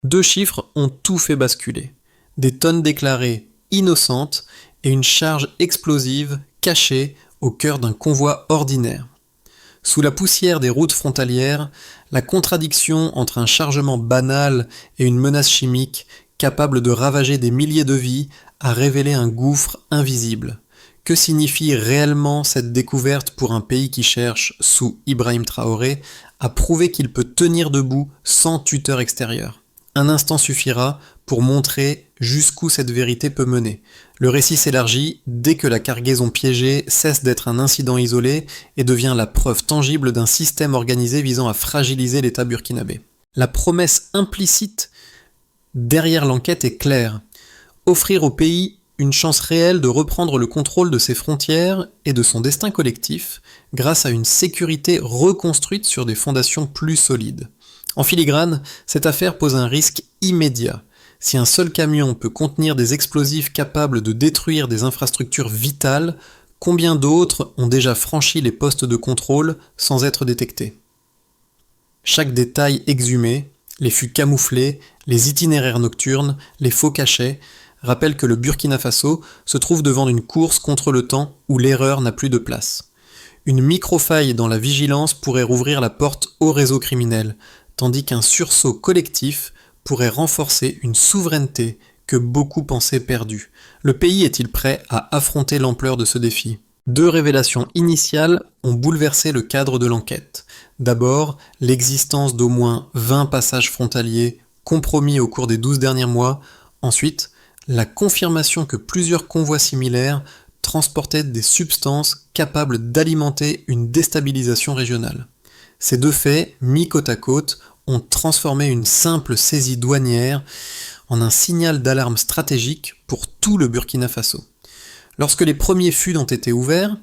Deux chiffres ont tout fait basculer. Des tonnes déclarées innocentes et une charge explosive cachée au cœur d'un convoi ordinaire. Sous la poussière des routes frontalières, la contradiction entre un chargement banal et une menace chimique capable de ravager des milliers de vies a révélé un gouffre invisible. Que signifie réellement cette découverte pour un pays qui cherche, sous Ibrahim Traoré, à prouver qu'il peut tenir debout sans tuteur extérieur? Un instant suffira pour montrer jusqu'où cette vérité peut mener. Le récit s'élargit dès que la cargaison piégée cesse d'être un incident isolé et devient la preuve tangible d'un système organisé visant à fragiliser l'État burkinabé. La promesse implicite derrière l'enquête est claire. Offrir au pays une chance réelle de reprendre le contrôle de ses frontières et de son destin collectif grâce à une sécurité reconstruite sur des fondations plus solides. En filigrane, cette affaire pose un risque immédiat. Si un seul camion peut contenir des explosifs capables de détruire des infrastructures vitales, combien d'autres ont déjà franchi les postes de contrôle sans être détectés? Chaque détail exhumé, les fûts camouflés, les itinéraires nocturnes, les faux cachets, rappelle que le Burkina Faso se trouve devant une course contre le temps où l'erreur n'a plus de place. Une micro-faille dans la vigilance pourrait rouvrir la porte au réseau criminel, tandis qu'un sursaut collectif pourrait renforcer une souveraineté que beaucoup pensaient perdue. Le pays est-il prêt à affronter l'ampleur de ce défi? Deux révélations initiales ont bouleversé le cadre de l'enquête. D'abord, l'existence d'au moins 20 passages frontaliers compromis au cours des 12 derniers mois. Ensuite, la confirmation que plusieurs convois similaires transportaient des substances capables d'alimenter une déstabilisation régionale. Ces deux faits, mis côte à côte, ont transformé une simple saisie douanière en un signal d'alarme stratégique pour tout le Burkina Faso. Lorsque les premiers fûts ont été ouverts,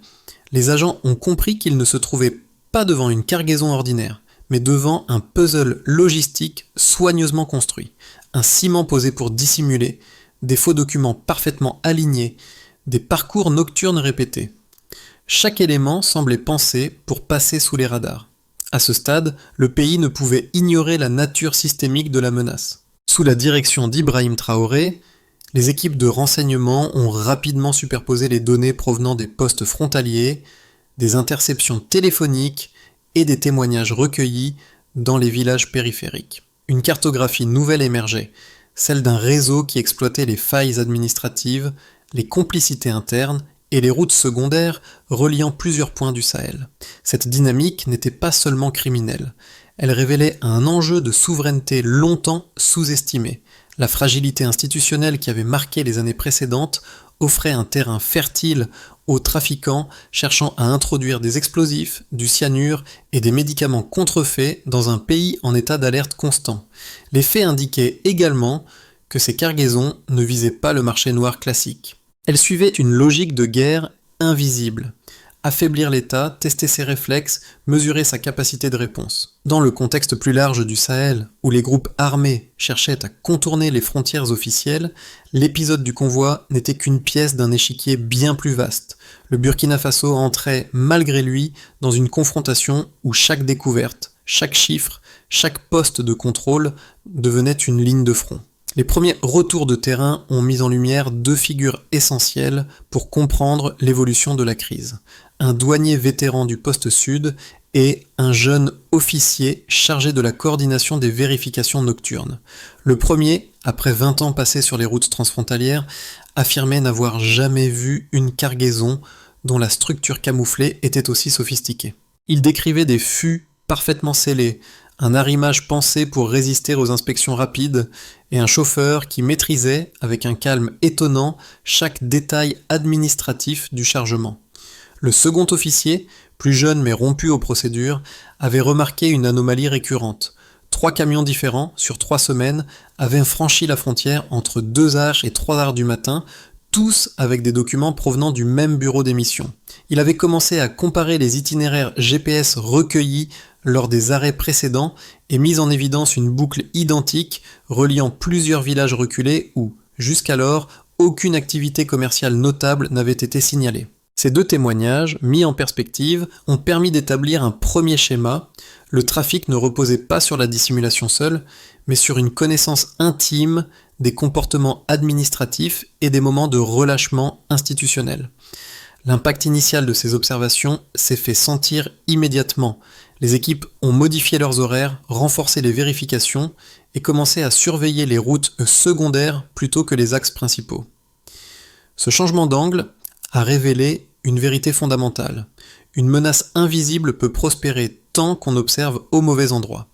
les agents ont compris qu'ils ne se trouvaient pas devant une cargaison ordinaire, mais devant un puzzle logistique soigneusement construit, un ciment posé pour dissimuler, des faux documents parfaitement alignés, des parcours nocturnes répétés. Chaque élément semblait pensé pour passer sous les radars. À ce stade, le pays ne pouvait ignorer la nature systémique de la menace. Sous la direction d'Ibrahim Traoré, les équipes de renseignement ont rapidement superposé les données provenant des postes frontaliers, des interceptions téléphoniques et des témoignages recueillis dans les villages périphériques. Une cartographie nouvelle émergeait, celle d'un réseau qui exploitait les failles administratives, les complicités internes et les routes secondaires reliant plusieurs points du Sahel. Cette dynamique n'était pas seulement criminelle, elle révélait un enjeu de souveraineté longtemps sous-estimé. La fragilité institutionnelle qui avait marqué les années précédentes offrait un terrain fertile aux trafiquants cherchant à introduire des explosifs, du cyanure et des médicaments contrefaits dans un pays en état d'alerte constant. Les faits indiquaient également que ces cargaisons ne visaient pas le marché noir classique. Elles suivaient une logique de guerre invisible. Affaiblir l'État, tester ses réflexes, mesurer sa capacité de réponse. Dans le contexte plus large du Sahel, où les groupes armés cherchaient à contourner les frontières officielles, l'épisode du convoi n'était qu'une pièce d'un échiquier bien plus vaste. Le Burkina Faso entrait, malgré lui, dans une confrontation où chaque découverte, chaque chiffre, chaque poste de contrôle devenait une ligne de front. Les premiers retours de terrain ont mis en lumière deux figures essentielles pour comprendre l'évolution de la crise. Un douanier vétéran du poste sud et un jeune officier chargé de la coordination des vérifications nocturnes. Le premier, après 20 ans passés sur les routes transfrontalières, affirmait n'avoir jamais vu une cargaison dont la structure camouflée était aussi sophistiquée. Il décrivait des fûts parfaitement scellés, un arrimage pensé pour résister aux inspections rapides, et un chauffeur qui maîtrisait, avec un calme étonnant, chaque détail administratif du chargement. Le second officier, plus jeune mais rompu aux procédures, avait remarqué une anomalie récurrente. 3 camions différents, sur 3 semaines, avaient franchi la frontière entre 2h et 3h du matin, tous avec des documents provenant du même bureau d'émission. Il avait commencé à comparer les itinéraires GPS recueillis lors des arrêts précédents et mis en évidence une boucle identique reliant plusieurs villages reculés où, jusqu'alors, aucune activité commerciale notable n'avait été signalée. Ces deux témoignages, mis en perspective, ont permis d'établir un premier schéma. Le trafic ne reposait pas sur la dissimulation seule, mais sur une connaissance intime des comportements administratifs et des moments de relâchement institutionnel. L'impact initial de ces observations s'est fait sentir immédiatement. Les équipes ont modifié leurs horaires, renforcé les vérifications et commencé à surveiller les routes secondaires plutôt que les axes principaux. Ce changement d'angle a révélé une vérité fondamentale. Une menace invisible peut prospérer tant qu'on observe au mauvais endroit.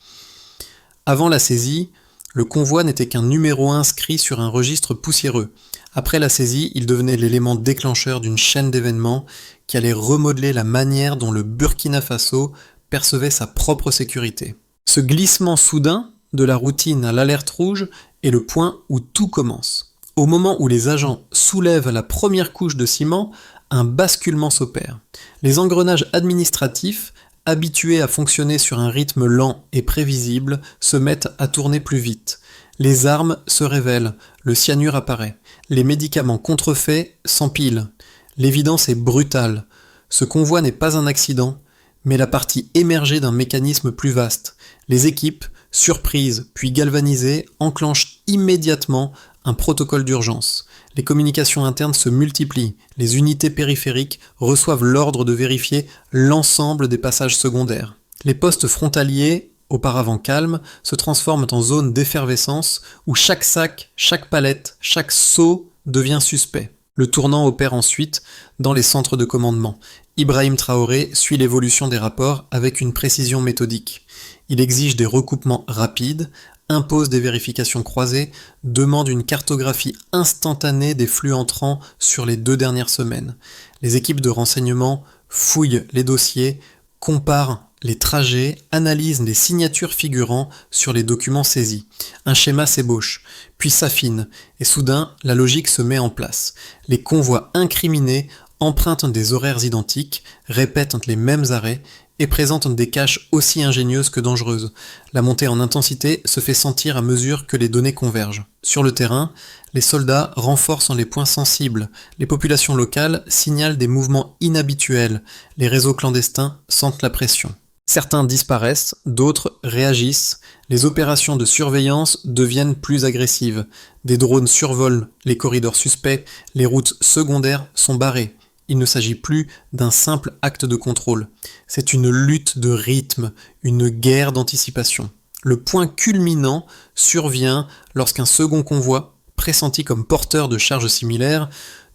Avant la saisie, le convoi n'était qu'un numéro inscrit sur un registre poussiéreux. Après la saisie, il devenait l'élément déclencheur d'une chaîne d'événements qui allait remodeler la manière dont le Burkina Faso percevait sa propre sécurité. Ce glissement soudain, de la routine à l'alerte rouge, est le point où tout commence. Au moment où les agents soulèvent la première couche de ciment, un basculement s'opère. Les engrenages administratifs, habitués à fonctionner sur un rythme lent et prévisible, se mettent à tourner plus vite. Les armes se révèlent, le cyanure apparaît, les médicaments contrefaits s'empilent. L'évidence est brutale. Ce convoi n'est pas un accident, mais la partie émergée d'un mécanisme plus vaste. Les équipes, surprises puis galvanisées, enclenchent immédiatement un protocole d'urgence. Les communications internes se multiplient, les unités périphériques reçoivent l'ordre de vérifier l'ensemble des passages secondaires. Les postes frontaliers, auparavant calmes, se transforment en zones d'effervescence où chaque sac, chaque palette, chaque seau devient suspect. Le tournant opère ensuite dans les centres de commandement. Ibrahim Traoré suit l'évolution des rapports avec une précision méthodique. Il exige des recoupements rapides, impose des vérifications croisées, demande une cartographie instantanée des flux entrants sur les 2 dernières semaines. Les équipes de renseignement fouillent les dossiers, comparent les trajets, analysent les signatures figurant sur les documents saisis. Un schéma s'ébauche, puis s'affine, et soudain, la logique se met en place. Les convois incriminés empruntent des horaires identiques, répètent les mêmes arrêts, et présentent des caches aussi ingénieuses que dangereuses. La montée en intensité se fait sentir à mesure que les données convergent. Sur le terrain, les soldats renforcent les points sensibles, les populations locales signalent des mouvements inhabituels, les réseaux clandestins sentent la pression. Certains disparaissent, d'autres réagissent, les opérations de surveillance deviennent plus agressives, des drones survolent les corridors suspects, les routes secondaires sont barrées. Il ne s'agit plus d'un simple acte de contrôle. C'est une lutte de rythme, une guerre d'anticipation. Le point culminant survient lorsqu'un second convoi, pressenti comme porteur de charges similaires,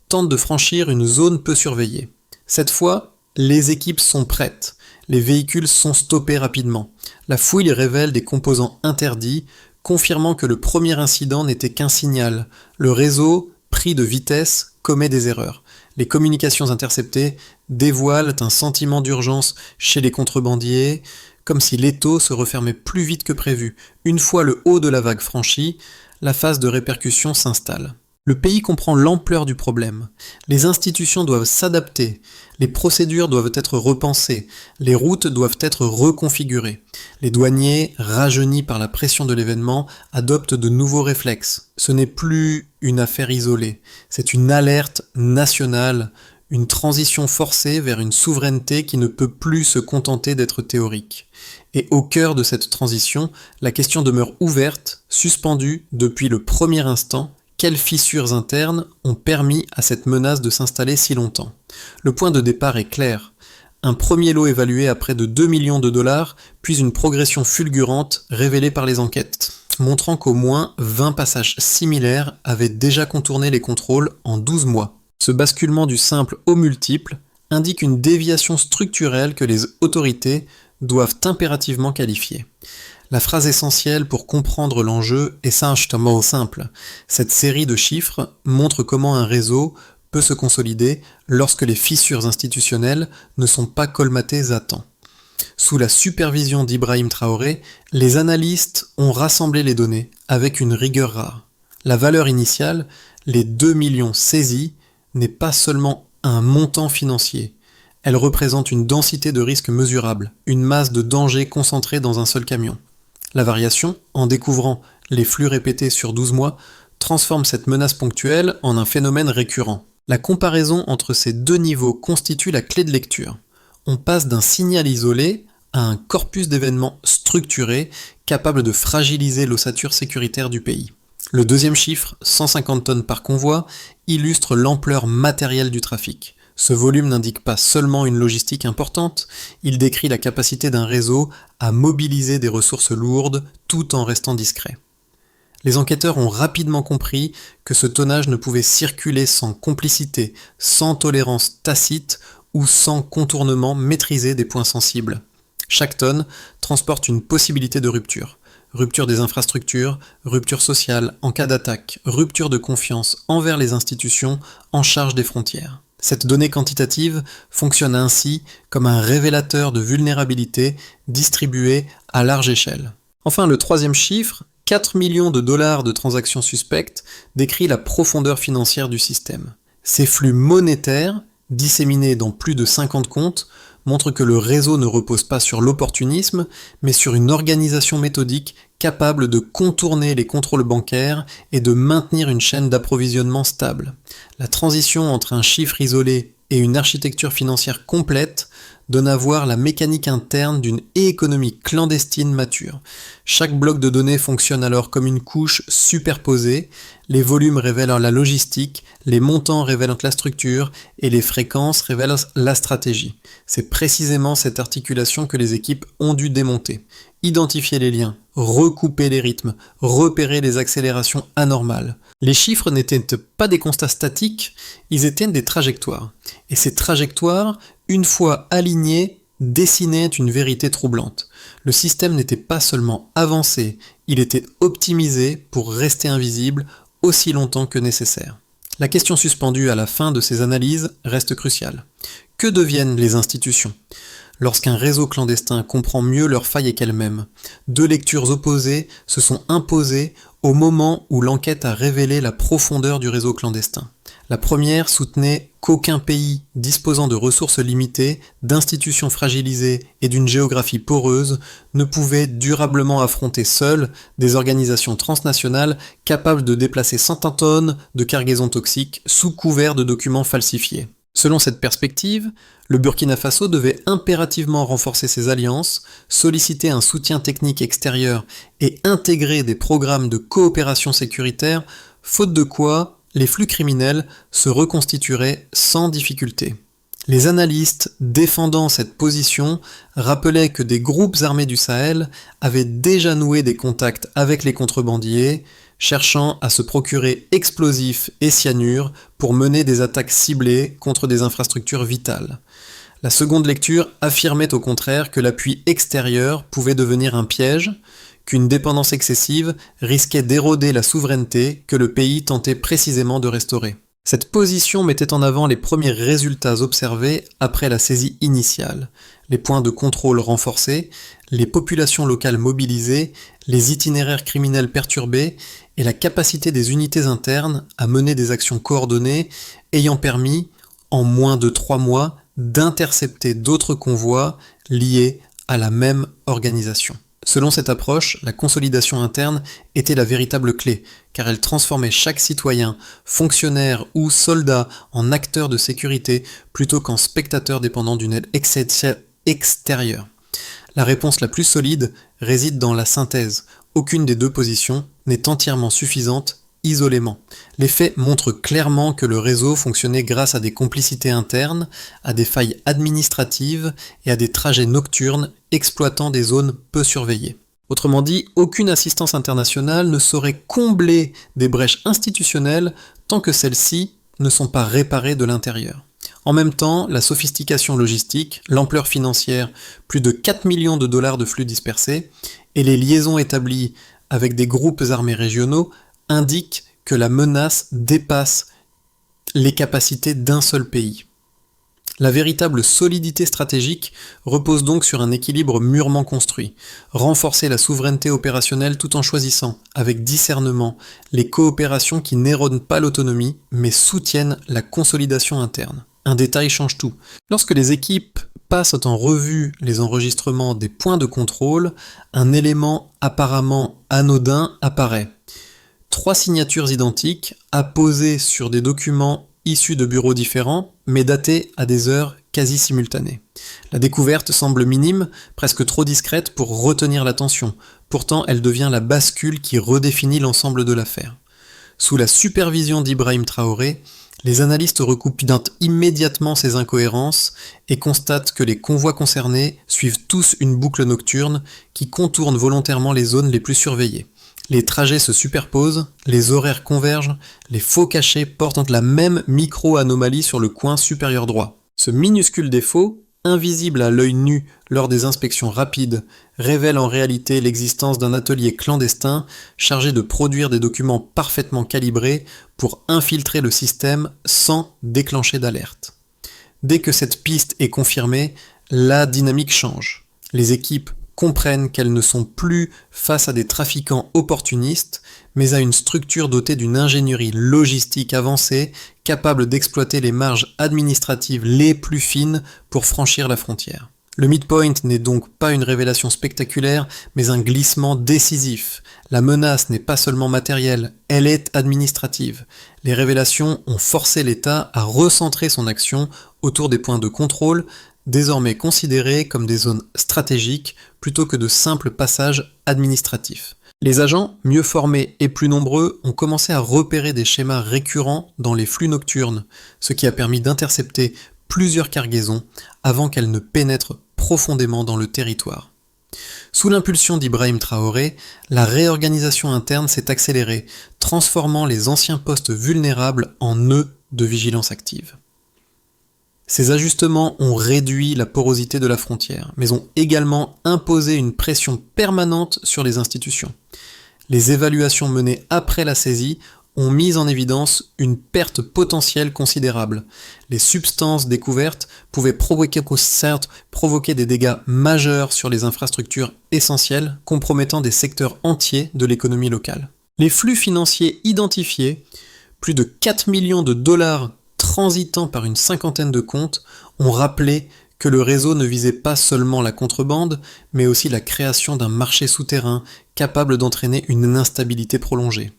tente de franchir une zone peu surveillée. Cette fois, les équipes sont prêtes. Les véhicules sont stoppés rapidement. La fouille révèle des composants interdits, confirmant que le premier incident n'était qu'un signal. Le réseau, pris de vitesse, commet des erreurs. Les communications interceptées dévoilent un sentiment d'urgence chez les contrebandiers, comme si l'étau se refermait plus vite que prévu. Une fois le haut de la vague franchi, la phase de répercussion s'installe. Le pays comprend l'ampleur du problème. Les institutions doivent s'adapter, les procédures doivent être repensées, les routes doivent être reconfigurées. Les douaniers, rajeunis par la pression de l'événement, adoptent de nouveaux réflexes. Ce n'est plus une affaire isolée, c'est une alerte nationale, une transition forcée vers une souveraineté qui ne peut plus se contenter d'être théorique. Et au cœur de cette transition, la question demeure ouverte, suspendue depuis le premier instant. Quelles fissures internes ont permis à cette menace de s'installer si longtemps ? Le point de départ est clair. Un premier lot évalué à près de 2 millions de dollars, puis une progression fulgurante révélée par les enquêtes, montrant qu'au moins 20 passages similaires avaient déjà contourné les contrôles en 12 mois. Ce basculement du simple au multiple indique une déviation structurelle que les autorités doivent impérativement qualifier. La phrase essentielle pour comprendre l'enjeu est simple. Cette série de chiffres montre comment un réseau peut se consolider lorsque les fissures institutionnelles ne sont pas colmatées à temps. Sous la supervision d'Ibrahim Traoré, les analystes ont rassemblé les données avec une rigueur rare. La valeur initiale, les 2 millions saisis, n'est pas seulement un montant financier. Elle représente une densité de risque mesurable, une masse de danger concentrée dans un seul camion. La variation, en découvrant les flux répétés sur 12 mois, transforme cette menace ponctuelle en un phénomène récurrent. La comparaison entre ces deux niveaux constitue la clé de lecture. On passe d'un signal isolé à un corpus d'événements structurés capable de fragiliser l'ossature sécuritaire du pays. Le deuxième chiffre, 150 tonnes par convoi, illustre l'ampleur matérielle du trafic. Ce volume n'indique pas seulement une logistique importante, il décrit la capacité d'un réseau à mobiliser des ressources lourdes tout en restant discret. Les enquêteurs ont rapidement compris que ce tonnage ne pouvait circuler sans complicité, sans tolérance tacite ou sans contournement maîtrisé des points sensibles. Chaque tonne transporte une possibilité de rupture. Rupture des infrastructures, rupture sociale en cas d'attaque, rupture de confiance envers les institutions en charge des frontières. Cette donnée quantitative fonctionne ainsi comme un révélateur de vulnérabilité distribué à large échelle. Enfin, le troisième chiffre, 4 millions de dollars de transactions suspectes, décrit la profondeur financière du système. Ces flux monétaires, disséminés dans plus de 50 comptes, montrent que le réseau ne repose pas sur l'opportunisme, mais sur une organisation méthodique capable de contourner les contrôles bancaires et de maintenir une chaîne d'approvisionnement stable. La transition entre un chiffre isolé et une architecture financière complète donne à voir la mécanique interne d'une économie clandestine mature. Chaque bloc de données fonctionne alors comme une couche superposée, les volumes révèlent la logistique, les montants révèlent la structure et les fréquences révèlent la stratégie. C'est précisément cette articulation que les équipes ont dû démonter. Identifier les liens, recouper les rythmes, repérer les accélérations anormales. Les chiffres n'étaient pas des constats statiques, ils étaient des trajectoires. Et ces trajectoires, une fois alignées, dessinaient une vérité troublante. Le système n'était pas seulement avancé, il était optimisé pour rester invisible aussi longtemps que nécessaire. La question suspendue à la fin de ces analyses reste cruciale. Que deviennent les institutions ? Lorsqu'un réseau clandestin comprend mieux leurs failles qu'elles-mêmes, deux lectures opposées se sont imposées au moment où l'enquête a révélé la profondeur du réseau clandestin. La première soutenait qu'aucun pays disposant de ressources limitées, d'institutions fragilisées et d'une géographie poreuse ne pouvait durablement affronter seul des organisations transnationales capables de déplacer 100 tonnes de cargaisons toxiques sous couvert de documents falsifiés. Selon cette perspective, le Burkina Faso devait impérativement renforcer ses alliances, solliciter un soutien technique extérieur et intégrer des programmes de coopération sécuritaire, faute de quoi les flux criminels se reconstitueraient sans difficulté. Les analystes défendant cette position rappelaient que des groupes armés du Sahel avaient déjà noué des contacts avec les contrebandiers, cherchant à se procurer explosifs et cyanure pour mener des attaques ciblées contre des infrastructures vitales. La seconde lecture affirmait au contraire que l'appui extérieur pouvait devenir un piège, qu'une dépendance excessive risquait d'éroder la souveraineté que le pays tentait précisément de restaurer. Cette position mettait en avant les premiers résultats observés après la saisie initiale, les points de contrôle renforcés, les populations locales mobilisées, les itinéraires criminels perturbés et la capacité des unités internes à mener des actions coordonnées ayant permis, en moins de 3 mois, d'intercepter d'autres convois liés à la même organisation. Selon cette approche, la consolidation interne était la véritable clé, car elle transformait chaque citoyen, fonctionnaire ou soldat en acteur de sécurité plutôt qu'en spectateur dépendant d'une aide extérieure. La réponse la plus solide réside dans la synthèse. Aucune des deux positions n'est entièrement suffisante isolément. Les faits montrent clairement que le réseau fonctionnait grâce à des complicités internes, à des failles administratives et à des trajets nocturnes exploitant des zones peu surveillées. Autrement dit, aucune assistance internationale ne saurait combler des brèches institutionnelles tant que celles-ci ne sont pas réparées de l'intérieur. En même temps, la sophistication logistique, l'ampleur financière, plus de 4 millions de dollars de flux dispersés, et les liaisons établies avec des groupes armés régionaux indiquent que la menace dépasse les capacités d'un seul pays. La véritable solidité stratégique repose donc sur un équilibre mûrement construit. Renforcer la souveraineté opérationnelle tout en choisissant, avec discernement, les coopérations qui n'érodent pas l'autonomie, mais soutiennent la consolidation interne. Un détail change tout. Lorsque les équipes passent en revue les enregistrements des points de contrôle, un élément apparemment anodin apparaît. 3 signatures identiques apposées sur des documents issus de bureaux différents, mais datés à des heures quasi simultanées. La découverte semble minime, presque trop discrète pour retenir l'attention. Pourtant, elle devient la bascule qui redéfinit l'ensemble de l'affaire. Sous la supervision d'Ibrahim Traoré, les analystes recoupent immédiatement ces incohérences et constatent que les convois concernés suivent tous une boucle nocturne qui contourne volontairement les zones les plus surveillées. Les trajets se superposent, les horaires convergent, les faux cachets portent la même micro-anomalie sur le coin supérieur droit. Ce minuscule défaut, invisible à l'œil nu lors des inspections rapides, révèle en réalité l'existence d'un atelier clandestin chargé de produire des documents parfaitement calibrés pour infiltrer le système sans déclencher d'alerte. Dès que cette piste est confirmée, la dynamique change. Les équipes comprennent qu'elles ne sont plus face à des trafiquants opportunistes, mais à une structure dotée d'une ingénierie logistique avancée, capable d'exploiter les marges administratives les plus fines pour franchir la frontière. Le midpoint n'est donc pas une révélation spectaculaire, mais un glissement décisif. La menace n'est pas seulement matérielle, elle est administrative. Les révélations ont forcé l'État à recentrer son action autour des points de contrôle, désormais considérés comme des zones stratégiques plutôt que de simples passages administratifs. Les agents, mieux formés et plus nombreux, ont commencé à repérer des schémas récurrents dans les flux nocturnes, ce qui a permis d'intercepter plusieurs cargaisons avant qu'elles ne pénètrent profondément dans le territoire. Sous l'impulsion d'Ibrahim Traoré, la réorganisation interne s'est accélérée, transformant les anciens postes vulnérables en nœuds de vigilance active. Ces ajustements ont réduit la porosité de la frontière, mais ont également imposé une pression permanente sur les institutions. Les évaluations menées après la saisie ont mis en évidence une perte potentielle considérable. Les substances découvertes pouvaient provoquer des dégâts majeurs sur les infrastructures essentielles, compromettant des secteurs entiers de l'économie locale. Les flux financiers identifiés, plus de 4 millions de dollars transitant par une cinquantaine de comptes, ont rappelé que le réseau ne visait pas seulement la contrebande, mais aussi la création d'un marché souterrain capable d'entraîner une instabilité prolongée.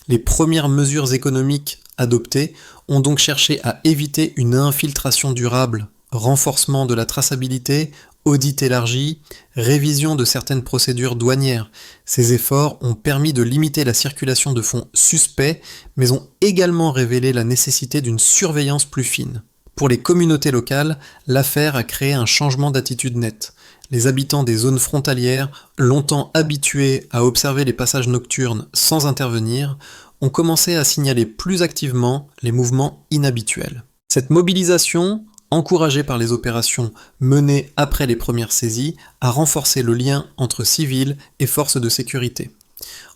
Les premières mesures économiques adoptées ont donc cherché à éviter une infiltration durable, renforcement de la traçabilité, audit élargi, révision de certaines procédures douanières. Ces efforts ont permis de limiter la circulation de fonds suspects, mais ont également révélé la nécessité d'une surveillance plus fine. Pour les communautés locales, l'affaire a créé un changement d'attitude net. Les habitants des zones frontalières, longtemps habitués à observer les passages nocturnes sans intervenir, ont commencé à signaler plus activement les mouvements inhabituels. Cette mobilisation, encouragée par les opérations menées après les premières saisies, a renforcé le lien entre civils et forces de sécurité.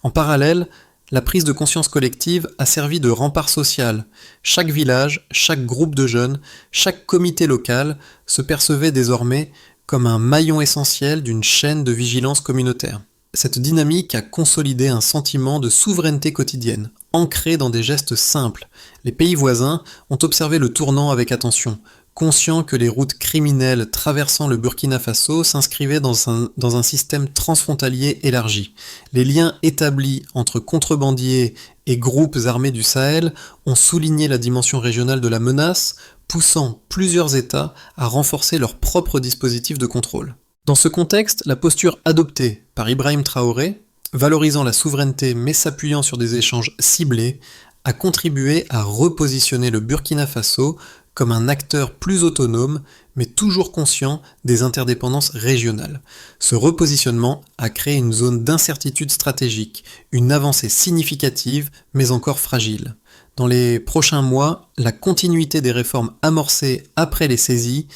En parallèle, la prise de conscience collective a servi de rempart social. Chaque village, chaque groupe de jeunes, chaque comité local se percevait désormais comme un maillon essentiel d'une chaîne de vigilance communautaire. Cette dynamique a consolidé un sentiment de souveraineté quotidienne, ancré dans des gestes simples. Les pays voisins ont observé le tournant avec attention, conscients que les routes criminelles traversant le Burkina Faso s'inscrivaient dans un système transfrontalier élargi. Les liens établis entre contrebandiers et groupes armés du Sahel ont souligné la dimension régionale de la menace, poussant plusieurs États à renforcer leurs propres dispositifs de contrôle. Dans ce contexte, la posture adoptée par Ibrahim Traoré, valorisant la souveraineté mais s'appuyant sur des échanges ciblés, a contribué à repositionner le Burkina Faso comme un acteur plus autonome, mais toujours conscient des interdépendances régionales. Ce repositionnement a créé une zone d'incertitude stratégique, une avancée significative, mais encore fragile. Dans les prochains mois, la continuité des réformes amorcées après les saisies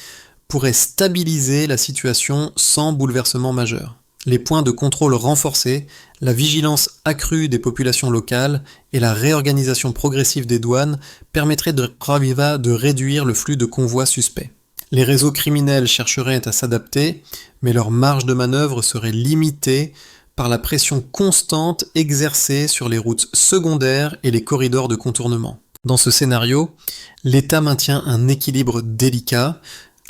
pourrait stabiliser la situation sans bouleversement majeur. Les points de contrôle renforcés, la vigilance accrue des populations locales et la réorganisation progressive des douanes permettraient de réduire le flux de convois suspects. Les réseaux criminels chercheraient à s'adapter, mais leur marge de manœuvre serait limitée par la pression constante exercée sur les routes secondaires et les corridors de contournement. Dans ce scénario, l'État maintient un équilibre délicat.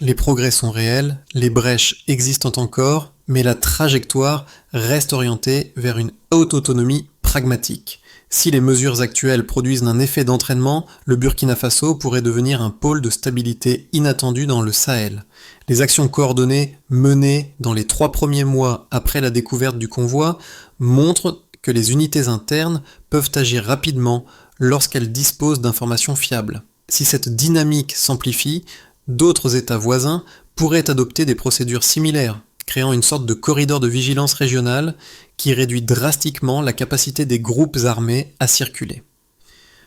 Les progrès sont réels, les brèches existent encore, mais la trajectoire reste orientée vers une haute autonomie pragmatique. Si les mesures actuelles produisent un effet d'entraînement, le Burkina Faso pourrait devenir un pôle de stabilité inattendu dans le Sahel. Les actions coordonnées menées dans les 3 premiers mois après la découverte du convoi montrent que les unités internes peuvent agir rapidement lorsqu'elles disposent d'informations fiables. Si cette dynamique s'amplifie, d'autres États voisins pourraient adopter des procédures similaires, créant une sorte de corridor de vigilance régionale qui réduit drastiquement la capacité des groupes armés à circuler.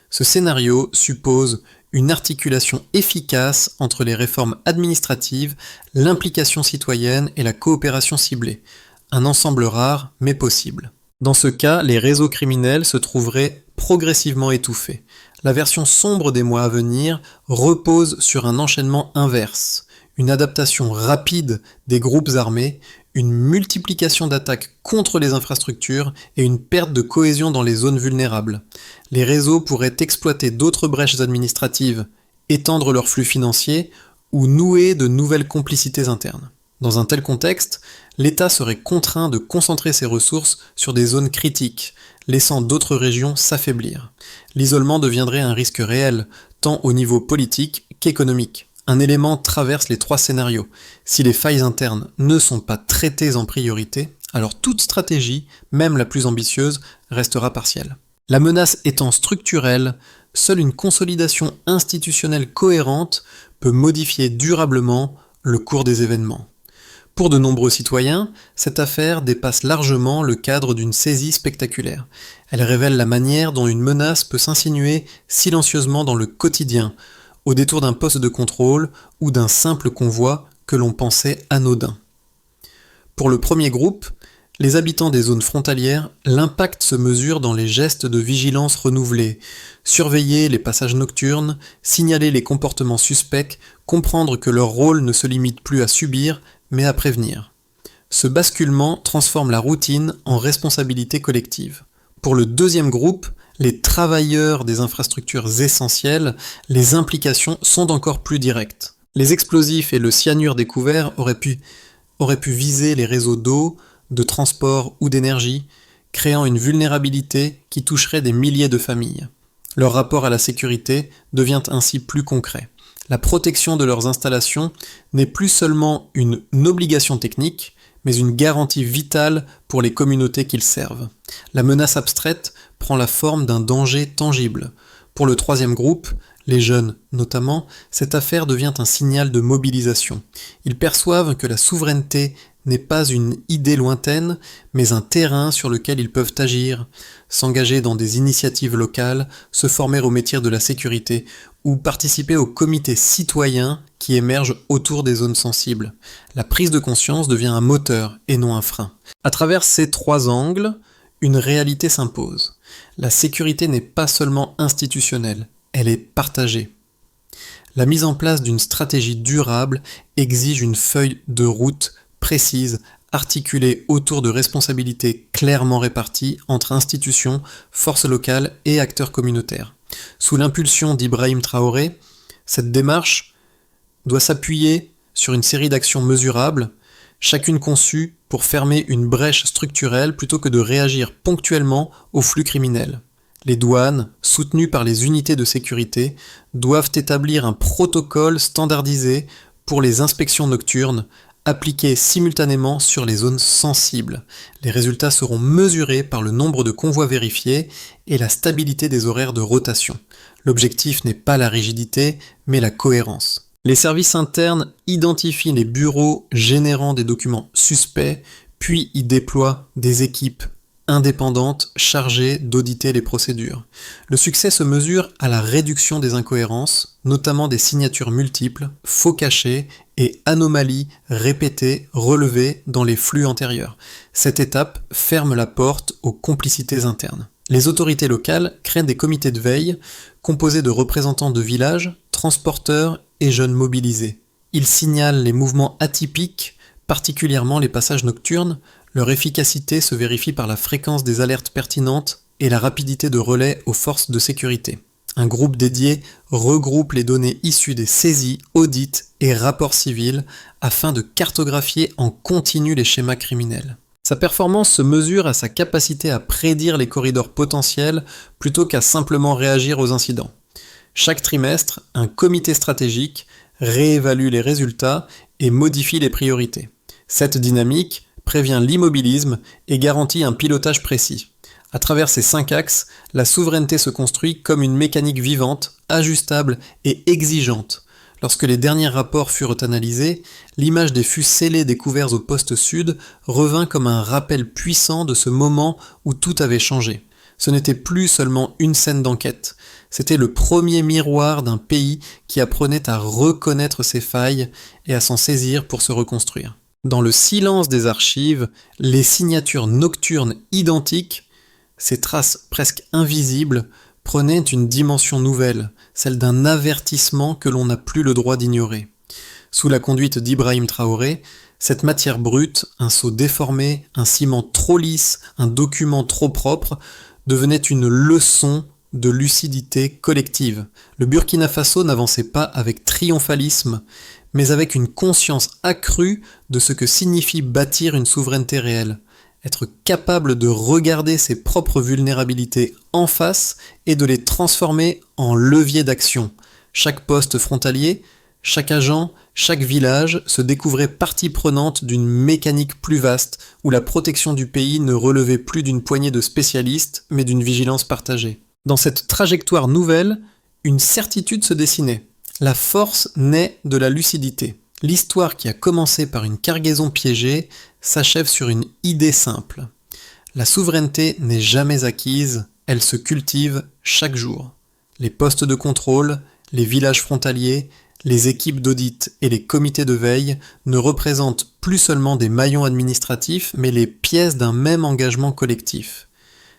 Ce scénario suppose une articulation efficace entre les réformes administratives, l'implication citoyenne et la coopération ciblée, un ensemble rare mais possible. Dans ce cas, les réseaux criminels se trouveraient progressivement étouffés. La version sombre des mois à venir repose sur un enchaînement inverse, une adaptation rapide des groupes armés, une multiplication d'attaques contre les infrastructures et une perte de cohésion dans les zones vulnérables. Les réseaux pourraient exploiter d'autres brèches administratives, étendre leurs flux financiers ou nouer de nouvelles complicités internes. Dans un tel contexte, l'État serait contraint de concentrer ses ressources sur des zones critiques, laissant d'autres régions s'affaiblir. L'isolement deviendrait un risque réel, tant au niveau politique qu'économique. Un élément traverse les 3 scénarios. Si les failles internes ne sont pas traitées en priorité, alors toute stratégie, même la plus ambitieuse, restera partielle. La menace étant structurelle, seule une consolidation institutionnelle cohérente peut modifier durablement le cours des événements. Pour de nombreux citoyens, cette affaire dépasse largement le cadre d'une saisie spectaculaire. Elle révèle la manière dont une menace peut s'insinuer silencieusement dans le quotidien, au détour d'un poste de contrôle ou d'un simple convoi que l'on pensait anodin. Pour le premier groupe, les habitants des zones frontalières, l'impact se mesure dans les gestes de vigilance renouvelés, surveiller les passages nocturnes, signaler les comportements suspects, comprendre que leur rôle ne se limite plus à subir, mais à prévenir. Ce basculement transforme la routine en responsabilité collective. Pour le deuxième groupe, les travailleurs des infrastructures essentielles, les implications sont encore plus directes. Les explosifs et le cyanure découverts auraient pu viser les réseaux d'eau, de transport ou d'énergie, créant une vulnérabilité qui toucherait des milliers de familles. Leur rapport à la sécurité devient ainsi plus concret. La protection de leurs installations n'est plus seulement une obligation technique, mais une garantie vitale pour les communautés qu'ils servent. La menace abstraite prend la forme d'un danger tangible. Pour le troisième groupe, les jeunes notamment, cette affaire devient un signal de mobilisation. Ils perçoivent que la souveraineté n'est pas une idée lointaine, mais un terrain sur lequel ils peuvent agir, s'engager dans des initiatives locales, se former au métier de la sécurité ou participer aux comités citoyens qui émergent autour des zones sensibles. La prise de conscience devient un moteur et non un frein. À travers ces 3 angles, une réalité s'impose. La sécurité n'est pas seulement institutionnelle, elle est partagée. La mise en place d'une stratégie durable exige une feuille de route précise, articulée autour de responsabilités clairement réparties entre institutions, forces locales et acteurs communautaires. Sous l'impulsion d'Ibrahim Traoré, cette démarche doit s'appuyer sur une série d'actions mesurables, chacune conçue pour fermer une brèche structurelle plutôt que de réagir ponctuellement aux flux criminels. Les douanes, soutenues par les unités de sécurité, doivent établir un protocole standardisé pour les inspections nocturnes, appliquées simultanément sur les zones sensibles. Les résultats seront mesurés par le nombre de convois vérifiés et la stabilité des horaires de rotation. L'objectif n'est pas la rigidité, mais la cohérence. Les services internes identifient les bureaux générant des documents suspects, puis y déploient des équipes indépendantes chargées d'auditer les procédures. Le succès se mesure à la réduction des incohérences, notamment des signatures multiples, faux cachés et anomalies répétées relevées dans les flux antérieurs. Cette étape ferme la porte aux complicités internes. Les autorités locales créent des comités de veille composés de représentants de villages, transporteurs et jeunes mobilisés. Ils signalent les mouvements atypiques, particulièrement les passages nocturnes. Leur efficacité se vérifie par la fréquence des alertes pertinentes et la rapidité de relais aux forces de sécurité. Un groupe dédié regroupe les données issues des saisies, audits et rapports civils afin de cartographier en continu les schémas criminels. Sa performance se mesure à sa capacité à prédire les corridors potentiels plutôt qu'à simplement réagir aux incidents. Chaque trimestre, un comité stratégique réévalue les résultats et modifie les priorités. Cette dynamique prévient l'immobilisme et garantit un pilotage précis. À travers ces 5 axes, la souveraineté se construit comme une mécanique vivante, ajustable et exigeante. Lorsque les derniers rapports furent analysés, l'image des fûts scellés découverts au poste sud revint comme un rappel puissant de ce moment où tout avait changé. Ce n'était plus seulement une scène d'enquête, c'était le premier miroir d'un pays qui apprenait à reconnaître ses failles et à s'en saisir pour se reconstruire. Dans le silence des archives, les signatures nocturnes identiques, ces traces presque invisibles, prenaient une dimension nouvelle, celle d'un avertissement que l'on n'a plus le droit d'ignorer. Sous la conduite d'Ibrahim Traoré, cette matière brute, un sceau déformé, un ciment trop lisse, un document trop propre, devenait une leçon de lucidité collective. Le Burkina Faso n'avançait pas avec triomphalisme, mais avec une conscience accrue de ce que signifie bâtir une souveraineté réelle. Être capable de regarder ses propres vulnérabilités en face et de les transformer en levier d'action. Chaque poste frontalier, chaque agent, chaque village se découvrait partie prenante d'une mécanique plus vaste où la protection du pays ne relevait plus d'une poignée de spécialistes mais d'une vigilance partagée. Dans cette trajectoire nouvelle, une certitude se dessinait. La force naît de la lucidité. L'histoire qui a commencé par une cargaison piégée s'achève sur une idée simple. La souveraineté n'est jamais acquise, elle se cultive chaque jour. Les postes de contrôle, les villages frontaliers, les équipes d'audit et les comités de veille ne représentent plus seulement des maillons administratifs, mais les pièces d'un même engagement collectif.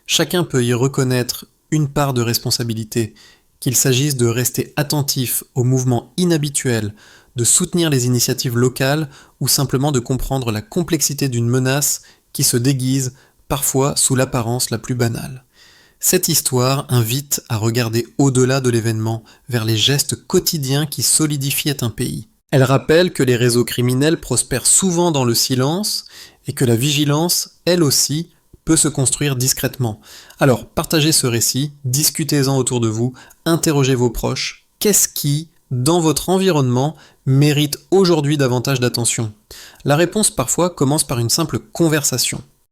Chacun peut y reconnaître une part de responsabilité, qu'il s'agisse de rester attentif aux mouvements inhabituels, de soutenir les initiatives locales ou simplement de comprendre la complexité d'une menace qui se déguise parfois sous l'apparence la plus banale. Cette histoire invite à regarder au-delà de l'événement, vers les gestes quotidiens qui solidifiaient un pays. Elle rappelle que les réseaux criminels prospèrent souvent dans le silence et que la vigilance, elle aussi, peut se construire discrètement. Alors, partagez ce récit, discutez-en autour de vous, interrogez vos proches. Qu'est-ce qui, dans votre environnement, mérite aujourd'hui davantage d'attention ? La réponse parfois commence par une simple conversation.